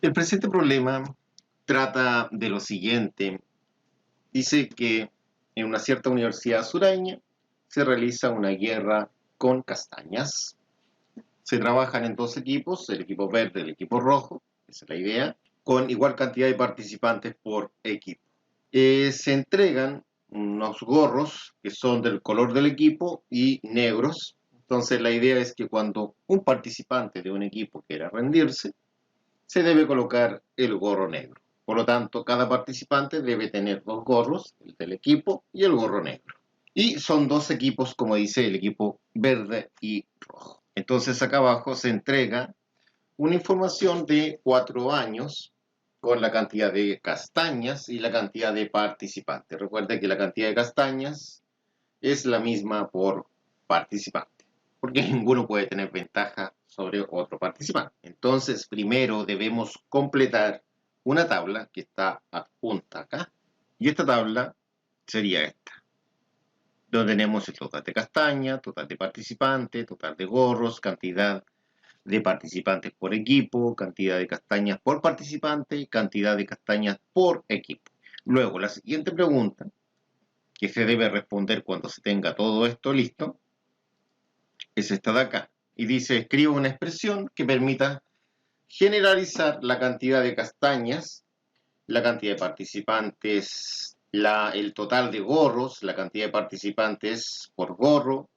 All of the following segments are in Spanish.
El presente problema trata de lo siguiente. Dice que en una cierta universidad sureña se realiza una guerra con castañas. Se trabajan en dos equipos, el equipo verde y el equipo rojo, esa es la idea, con igual cantidad de participantes por equipo. Se entregan unos gorros que son del color del equipo y negros. Entonces la idea es que cuando un participante de un equipo quiera rendirse, se debe colocar el gorro negro. Por lo tanto, cada participante debe tener dos gorros, el del equipo y el gorro negro. Y son dos equipos, como dice, el equipo verde y rojo. Entonces acá abajo se entrega una información de 4 años con la cantidad de castañas y la cantidad de participantes. Recuerda que la cantidad de castañas es la misma por participante, porque ninguno puede tener ventaja sobre otro participante. Entonces, primero debemos completar una tabla que está adjunta acá, y esta tabla sería esta, donde tenemos el total de castaña, total de participantes, total de gorros, cantidad de participantes por equipo, cantidad de castañas por participante y cantidad de castañas por equipo. Luego, la siguiente pregunta que se debe responder cuando se tenga todo esto listo es esta de acá. Y dice, escribe una expresión que permita generalizar la cantidad de castañas, la cantidad de participantes, el total de gorros, la cantidad de participantes por gorro,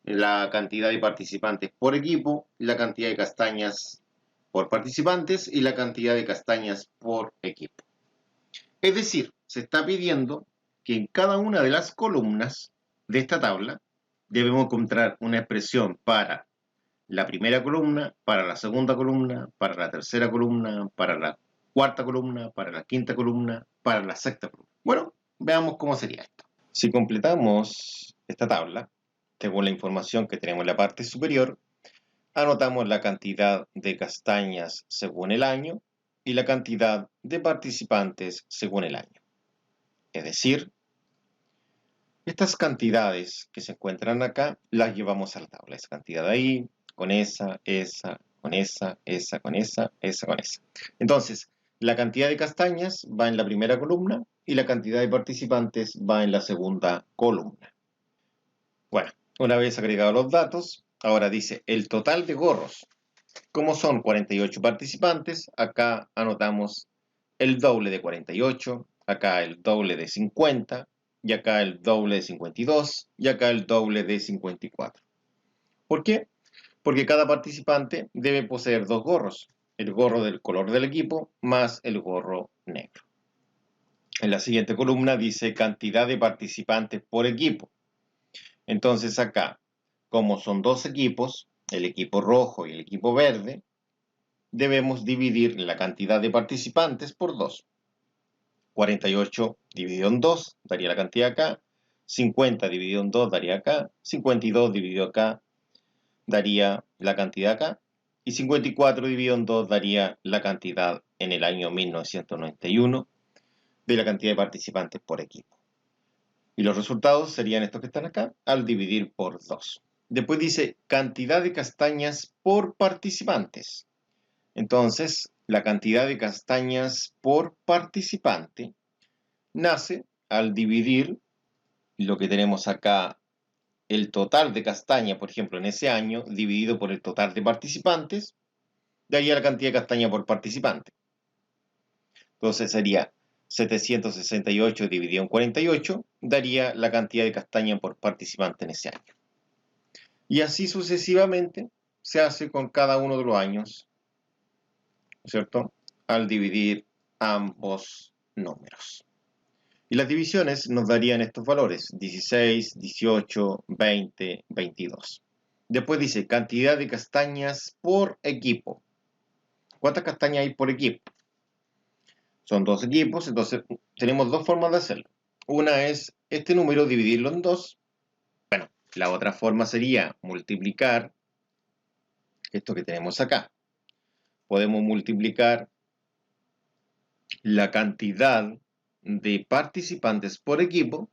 la cantidad de participantes por equipo, la cantidad de castañas por participantes y la cantidad de castañas por equipo. Es decir, se está pidiendo que en cada una de las columnas de esta tabla debemos encontrar una expresión para la primera columna, para la segunda columna, para la tercera columna, para la cuarta columna, para la quinta columna, para la sexta columna. Bueno, veamos cómo sería esto. Si completamos esta tabla, según la información que tenemos en la parte superior, anotamos la cantidad de castañas según el año y la cantidad de participantes según el año. Es decir, estas cantidades que se encuentran acá las llevamos a la tabla. Esa cantidad ahí, con esa, con esa, con esa. Entonces, la cantidad de castañas va en la primera columna y la cantidad de participantes va en la segunda columna. Bueno, una vez agregados los datos, ahora dice el total de gorros. Como son 48 participantes, acá anotamos el doble de 48, acá el doble de 50, y acá el doble de 52, y acá el doble de 54. ¿Por qué? Porque cada participante debe poseer dos gorros, el gorro del color del equipo más el gorro negro. En la siguiente columna dice cantidad de participantes por equipo. Entonces acá, como son dos equipos, el equipo rojo y el equipo verde, debemos dividir la cantidad de participantes por 2. 48 dividido en 2 daría la cantidad acá, 50 dividido en 2 daría acá, 52 dividido acá daría la cantidad acá, y 54 dividido en 2 daría la cantidad en el año 1991 de la cantidad de participantes por equipo. Y los resultados serían estos que están acá, al dividir por 2. Después dice cantidad de castañas por participantes. Entonces, la cantidad de castañas por participante nace al dividir lo que tenemos acá, el total de castaña, por ejemplo, en ese año, dividido por el total de participantes, daría la cantidad de castaña por participante. Entonces sería 768 dividido en 48, daría la cantidad de castaña por participante en ese año. Y así sucesivamente se hace con cada uno de los años, ¿cierto? Al dividir ambos números. Y las divisiones nos darían estos valores, 16, 18, 20, 22. Después dice cantidad de castañas por equipo. ¿Cuántas castañas hay por equipo? Son dos equipos, entonces tenemos dos formas de hacerlo. Una es este número dividirlo en 2. Bueno, la otra forma sería multiplicar esto que tenemos acá. Podemos multiplicar la cantidad de participantes por equipo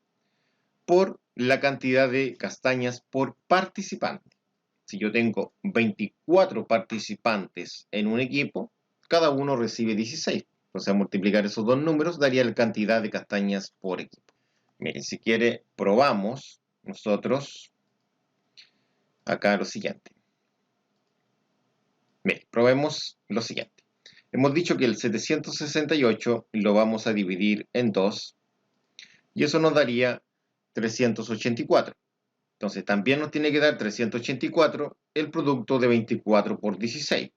por la cantidad de castañas por participante. Si yo tengo 24 participantes en un equipo, cada uno recibe 16. Entonces, a multiplicar esos dos números daría la cantidad de castañas por equipo. Miren, si quiere, probamos nosotros acá lo siguiente. Miren, probemos lo siguiente. Hemos dicho que el 768 lo vamos a dividir en 2 y eso nos daría 384. Entonces también nos tiene que dar 384 el producto de 24 por 16.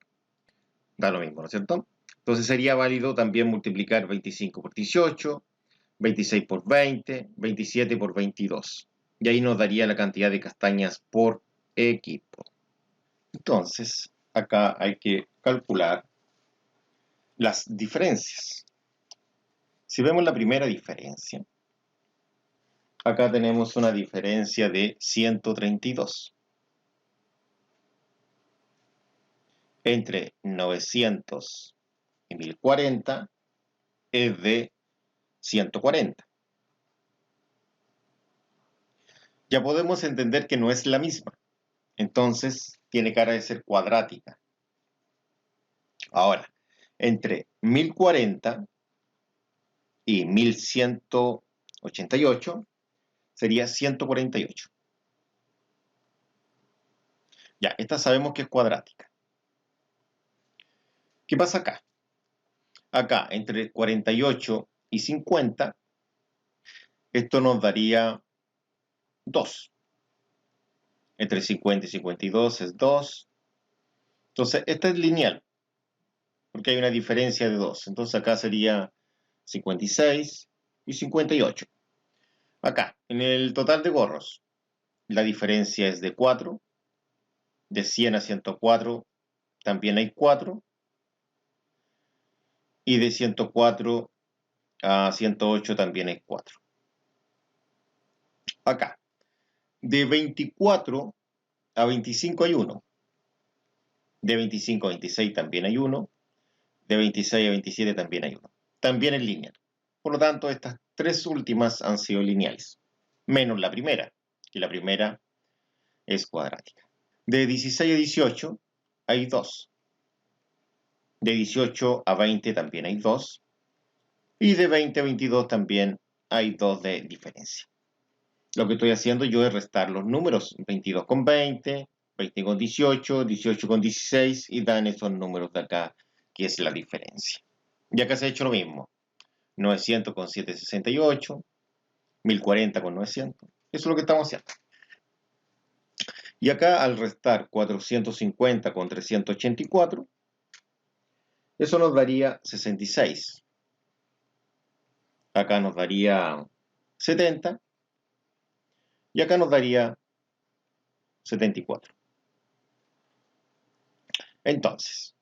Da lo mismo, ¿no es cierto? Entonces sería válido también multiplicar 25 por 18, 26 por 20, 27 por 22. Y ahí nos daría la cantidad de castañas por equipo. Entonces, acá hay que calcular las diferencias. Si vemos la primera diferencia, acá tenemos una diferencia de 132. Entre 900 y 1040 es de 140. Ya podemos entender que no es la misma. Entonces, tiene cara de ser cuadrática. Ahora, entre 1040 y 1188 sería 148. Ya, esta sabemos que es cuadrática. ¿Qué pasa acá? Acá, entre 48 y 50, esto nos daría 2. Entre 50 y 52 es 2. Entonces, esta es lineal, porque hay una diferencia de 2. Entonces, acá sería 56 y 58. Acá, en el total de gorros, la diferencia es de 4. De 100 a 104 también hay 4. Y de 104 a 108 también hay 4. Acá, de 24 a 25 hay 1. De 25 a 26 también hay 1. De 26 a 27 también hay 1. También es lineal. Por lo tanto, estas tres últimas han sido lineales. Menos la primera, que la primera es cuadrática. De 16 a 18 hay 2. De 18 a 20 también hay 2. Y de 20 a 22 también hay 2 de diferencia. Lo que estoy haciendo yo es restar los números. 22 con 20, 20 con 18, 18 con 16 y dan esos números de acá, que es la diferencia. Y acá se ha hecho lo mismo. 900 con 768, 1040 con 900. Eso es lo que estamos haciendo. Y acá al restar 450 con 384, eso nos daría 66. Acá nos daría 70. Y acá nos daría 74. Entonces,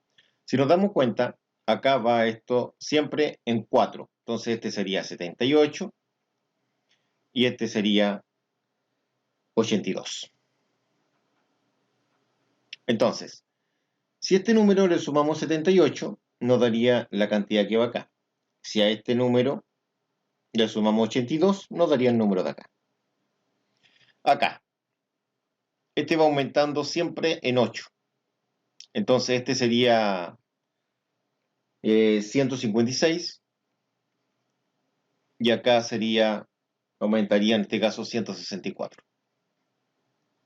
si nos damos cuenta, acá va esto siempre en 4. Entonces este sería 78 y este sería 82. Entonces, si a este número le sumamos 78, nos daría la cantidad que va acá. Si a este número le sumamos 82, nos daría el número de acá. Acá, este va aumentando siempre en 8. Entonces este sería 156. Y acá aumentaría en este caso 164.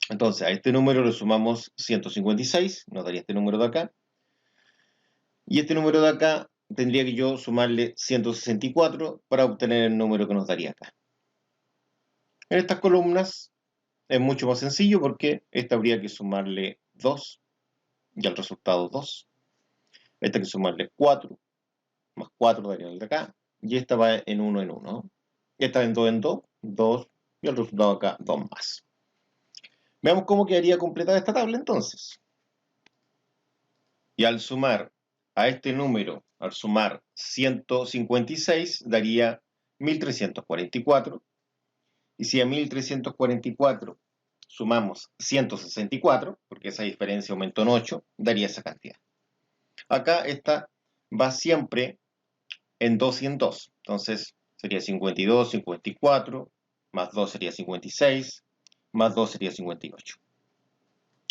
Entonces a este número le sumamos 156, nos daría este número de acá. Y este número de acá tendría que yo sumarle 164 para obtener el número que nos daría acá. En estas columnas es mucho más sencillo porque esta habría que sumarle 2 y al resultado 2. Esta hay que sumarle 4, más 4 daría el de acá. Y esta va en 1 en 1. Esta en 2 en 2, 2 y el resultado acá 2 más. Veamos cómo quedaría completada esta tabla entonces. Y al sumar a este número, al sumar 156, daría 1344. Y si a 1344 sumamos 164, porque esa diferencia aumentó en 8, daría esa cantidad. Acá esta va siempre en 2 y en 2. Entonces sería 52, 54, más 2 sería 56, más 2 sería 58.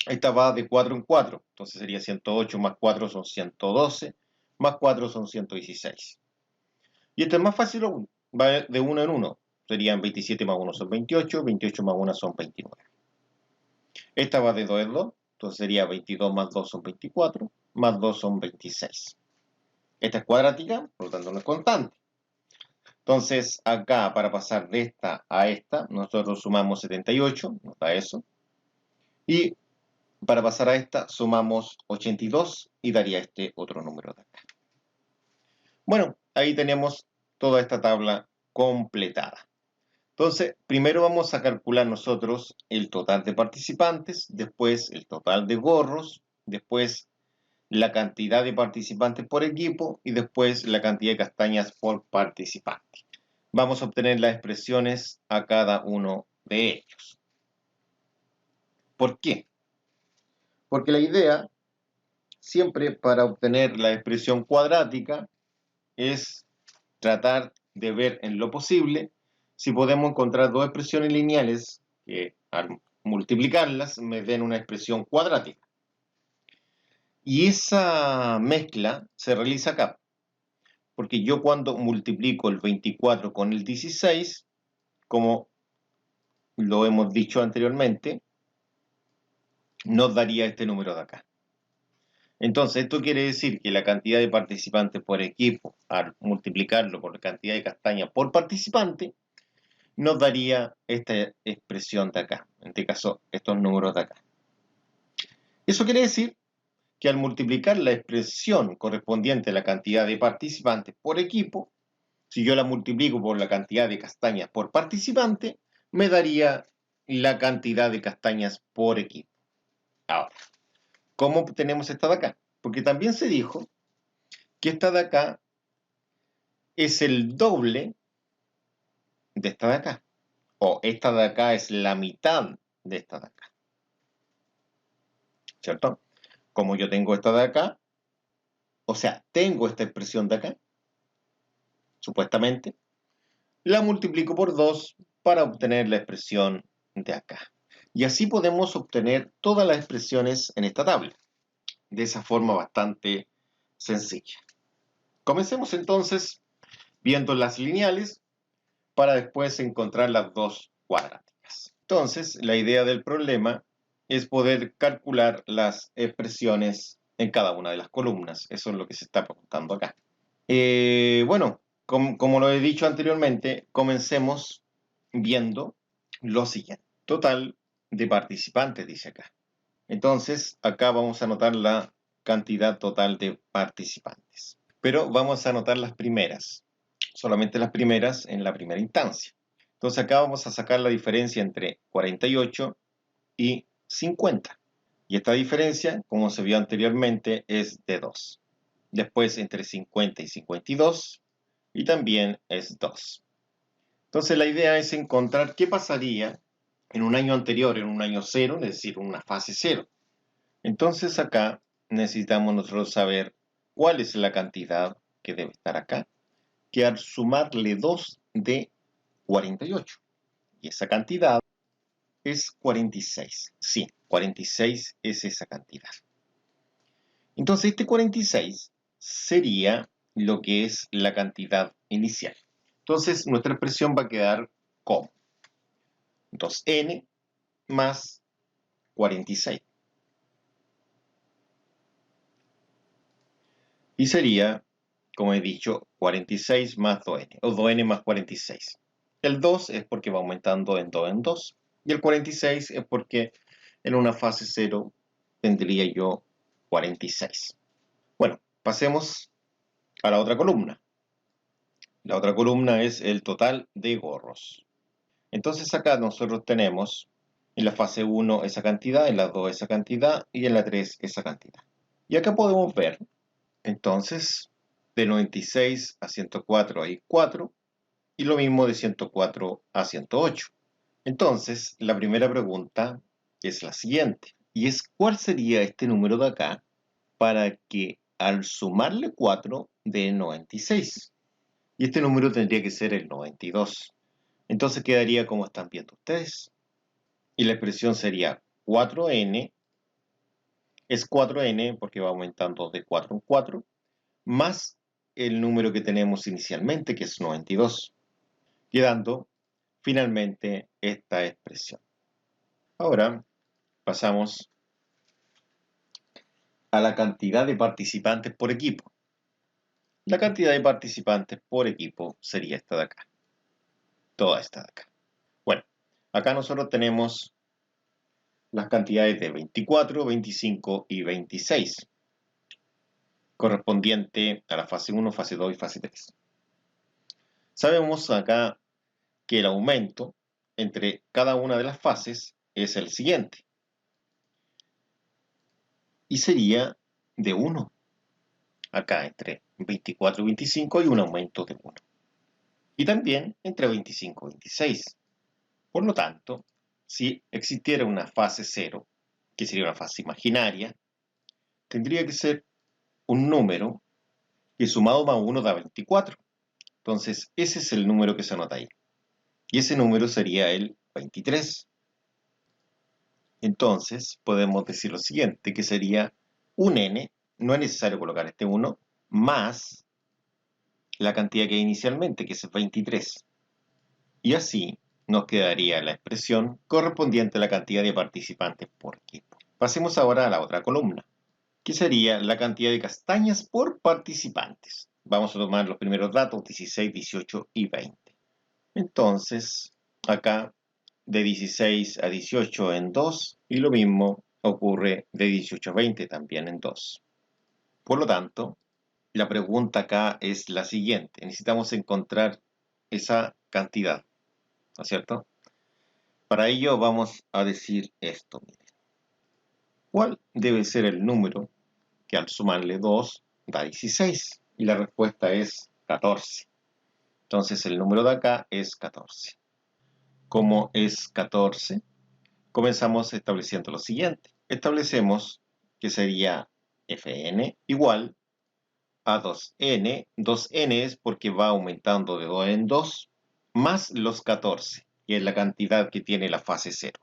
Esta va de 4 en 4, entonces sería 108 más 4 son 112, más 4 son 116. Y esto es más fácil aún, va de uno en uno. Serían 27 más 1 son 28, 28 más 1 son 29. Esta va de 2 en 2, entonces sería 22 más 2 son 24, más 2 son 26. Esta es cuadrática, por lo tanto no es constante. Entonces, acá para pasar de esta a esta, nosotros sumamos 78, nos da eso. Y para pasar a esta, sumamos 82 y daría este otro número de acá. Bueno, ahí tenemos toda esta tabla completada. Entonces, primero vamos a calcular nosotros el total de participantes, después el total de gorros, después la cantidad de participantes por equipo y después la cantidad de castañas por participante. Vamos a obtener las expresiones a cada uno de ellos. ¿Por qué? Porque la idea, siempre para obtener la expresión cuadrática, es tratar de ver en lo posible si podemos encontrar dos expresiones lineales que al multiplicarlas me den una expresión cuadrática. Y esa mezcla se realiza acá, porque yo cuando multiplico el 24 con el 16, como lo hemos dicho anteriormente, nos daría este número de acá. Entonces, esto quiere decir que la cantidad de participantes por equipo, al multiplicarlo por la cantidad de castañas por participante, nos daría esta expresión de acá, en este caso, estos números de acá. Eso quiere decir que al multiplicar la expresión correspondiente a la cantidad de participantes por equipo, si yo la multiplico por la cantidad de castañas por participante, me daría la cantidad de castañas por equipo. Ahora, ¿cómo obtenemos esta de acá? Porque también se dijo que esta de acá es el doble de esta de acá. O esta de acá es la mitad de esta de acá. ¿Cierto? Como yo tengo esta de acá, o sea, tengo esta expresión de acá, supuestamente, la multiplico por 2 para obtener la expresión de acá. Y así podemos obtener todas las expresiones en esta tabla, de esa forma bastante sencilla. Comencemos entonces viendo las lineales para después encontrar las dos cuadráticas. Entonces, la idea del problema es poder calcular las expresiones en cada una de las columnas. Eso es lo que se está preguntando acá. Bueno, como lo he dicho anteriormente, comencemos viendo lo siguiente. Total de participantes, dice acá. Entonces, acá vamos a anotar la cantidad total de participantes. Pero vamos a anotar las primeras, solamente las primeras en la primera instancia. Entonces acá vamos a sacar la diferencia entre 48 y 50. Y esta diferencia, como se vio anteriormente, es de 2. Después entre 50 y 52, y también es 2. Entonces la idea es encontrar qué pasaría en un año anterior, en un año cero, es decir, una fase cero. Entonces acá necesitamos nosotros saber cuál es la cantidad que debe estar acá, que al sumarle 2 de 48. Y esa cantidad es 46. Sí, 46 es esa cantidad. Entonces este 46 sería lo que es la cantidad inicial. Entonces nuestra expresión va a quedar como 2n más 46. Y sería, como he dicho, 46 más 2n, o 2n más 46. El 2 es porque va aumentando en 2 en 2. Y el 46 es porque en una fase 0 tendría yo 46. Bueno, pasemos a la otra columna. La otra columna es el total de gorros. Entonces acá nosotros tenemos en la fase 1 esa cantidad, en la 2 esa cantidad y en la 3 esa cantidad. Y acá podemos ver, entonces, de 96 a 104 hay 4 y lo mismo de 104 a 108. Entonces, la primera pregunta es la siguiente, y es ¿cuál sería este número de acá para que al sumarle 4 dé 96? Y este número tendría que ser el 92. Entonces quedaría como están viendo ustedes. Y la expresión sería 4n, es 4n porque va aumentando de 4 en 4, más el número que tenemos inicialmente, que es 92, quedando finalmente esta expresión. Ahora pasamos a la cantidad de participantes por equipo. La cantidad de participantes por equipo sería esta de acá, toda esta de acá. Bueno, acá nosotros tenemos las cantidades de 24, 25 y 26, correspondiente a la fase 1, fase 2 y fase 3. Sabemos acá que el aumento entre cada una de las fases es el siguiente, y sería de 1. Acá entre 24 y 25 hay un aumento de 1. Y también entre 25 y 26. Por lo tanto, si existiera una fase 0, que sería una fase imaginaria, tendría que ser un número que sumado más 1 da 24. Entonces, ese es el número que se anota ahí. Y ese número sería el 23. Entonces, podemos decir lo siguiente, que sería un n, no es necesario colocar este 1, más la cantidad que hay inicialmente, que es 23. Y así nos quedaría la expresión correspondiente a la cantidad de participantes por equipo. Pasemos ahora a la otra columna, que sería la cantidad de castañas por participantes. Vamos a tomar los primeros datos, 16, 18 y 20. Entonces, acá de 16 a 18 en 2, y lo mismo ocurre de 18 a 20 también en 2. Por lo tanto, la pregunta acá es la siguiente. Necesitamos encontrar esa cantidad, ¿no es cierto? Para ello vamos a decir esto. Miren. ¿Cuál debe ser el número que al sumarle 2 da 16? Y la respuesta es 14. Entonces el número de acá es 14. Como es 14, comenzamos estableciendo lo siguiente. Establecemos que sería Fn igual a 2n. 2n es porque va aumentando de 2 en 2, más los 14, que es la cantidad que tiene la fase 0.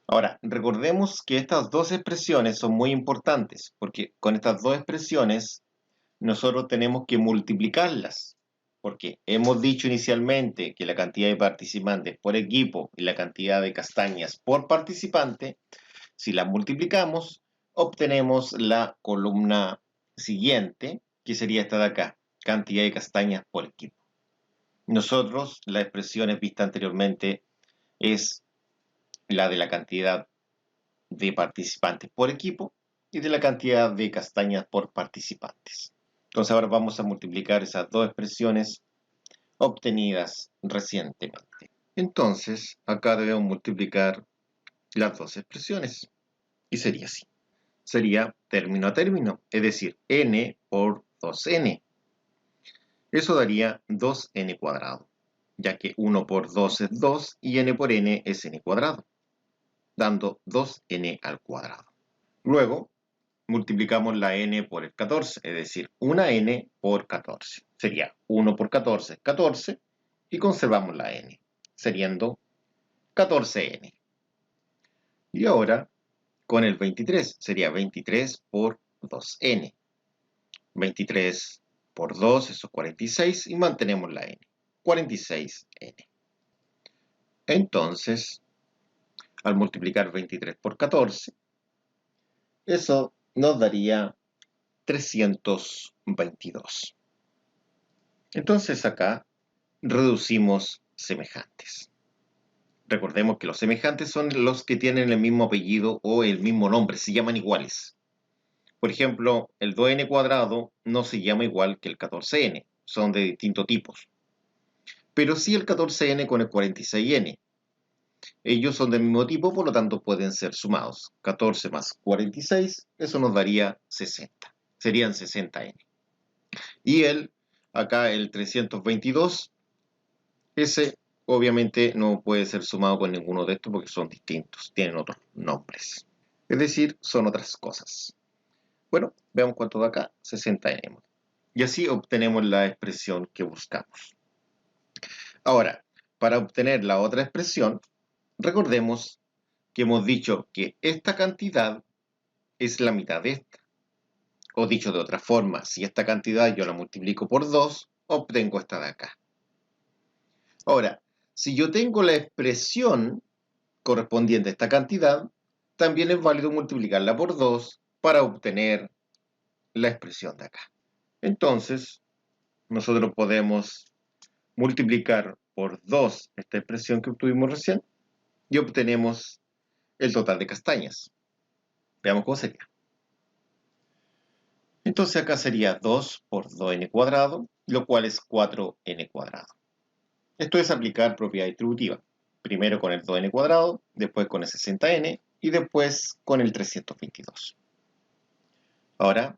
Ahora, recordemos que estas dos expresiones son muy importantes, porque con estas dos expresiones nosotros tenemos que multiplicarlas, porque hemos dicho inicialmente que la cantidad de participantes por equipo y la cantidad de castañas por participante, si las multiplicamos, obtenemos la columna siguiente, que sería esta de acá, cantidad de castañas por equipo. Nosotros, la expresión vista anteriormente es la de la cantidad de participantes por equipo y de la cantidad de castañas por participantes. Entonces ahora vamos a multiplicar esas dos expresiones obtenidas recientemente. Entonces acá debemos multiplicar las dos expresiones y sería así. Sería término a término, es decir, n por 2n. Eso daría 2n cuadrado, ya que 1 por 2 es 2 y n por n es n cuadrado, dando 2n al cuadrado. Luego, multiplicamos la n por el 14, es decir, una n por 14. Sería 1 por 14, 14, y conservamos la n, serían 14n. Y ahora, con el 23, sería 23 por 2n. 23 por 2, eso es 46, y mantenemos la n, 46n. Entonces, al multiplicar 23 por 14, eso nos daría 322. Entonces acá reducimos semejantes. Recordemos que los semejantes son los que tienen el mismo apellido o el mismo nombre, se llaman iguales. Por ejemplo, el 2n cuadrado no se llama igual que el 14n, son de distintos tipos. Pero sí el 14n con el 46n. Ellos son del mismo tipo, por lo tanto pueden ser sumados. 14 más 46, eso nos daría 60. Serían 60n. Y acá el 322, ese obviamente no puede ser sumado con ninguno de estos porque son distintos, tienen otros nombres. Es decir, son otras cosas. Bueno, veamos cuánto da acá, 60n. Y así obtenemos la expresión que buscamos. Ahora, para obtener la otra expresión, recordemos que hemos dicho que esta cantidad es la mitad de esta. O dicho de otra forma, si esta cantidad yo la multiplico por 2, obtengo esta de acá. Ahora, si yo tengo la expresión correspondiente a esta cantidad, también es válido multiplicarla por 2 para obtener la expresión de acá. Entonces, nosotros podemos multiplicar por 2 esta expresión que obtuvimos recién y obtenemos el total de castañas. Veamos cómo sería. Entonces acá sería 2 por 2n cuadrado, lo cual es 4n cuadrado. Esto es aplicar propiedad distributiva. Primero con el 2n cuadrado, después con el 60n y después con el 322. Ahora,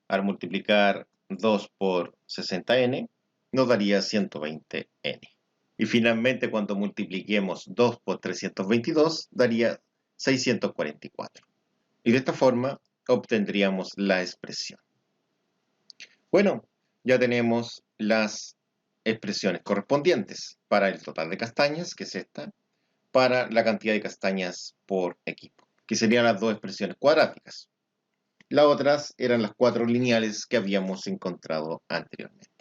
al multiplicar 2 por 60n, nos daría 120n. Y finalmente, cuando multipliquemos 2 por 322, daría 644. Y de esta forma obtendríamos la expresión. Bueno, ya tenemos las expresiones correspondientes para el total de castañas, que es esta, para la cantidad de castañas por equipo, que serían las dos expresiones cuadráticas. Las otras eran las 4 lineales que habíamos encontrado anteriormente.